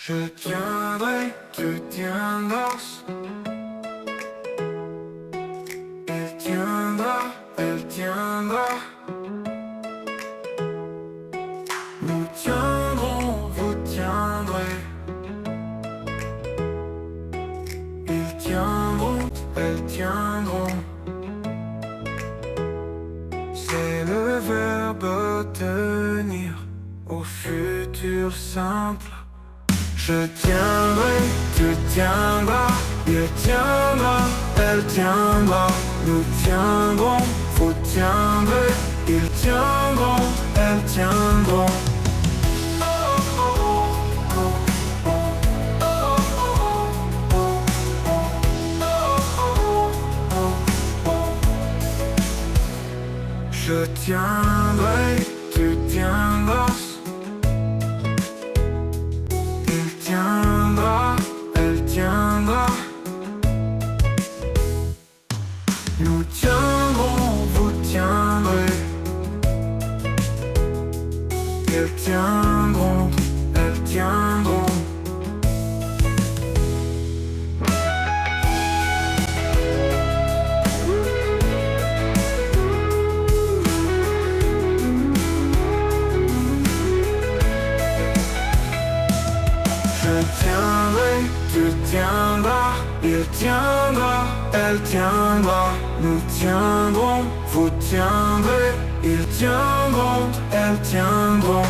Je tiendrai, tu tiendras. Il tiendra, elle tiendra. Nous tiendrons, vous tiendrez. Ils tiendront, elles tiendront. C'est le verbe tenir au futur simple. Je tiendrai, tu tiendras, il tiendra, elle tiendra. Nous tiendrons, vous tiendrez, ils tiendront, elles tiendront. Je tiendrai, tu tiendras. Il tiendra, elle tiendra. Nous tiendrons, vous tiendrez. Ils tiendront, elles tiendront. Je tiendrai, tu tiendras, il tiendra, elle tiendra. Nous tiendrons, vous tiendrez, ils tiendront, elles tiendront.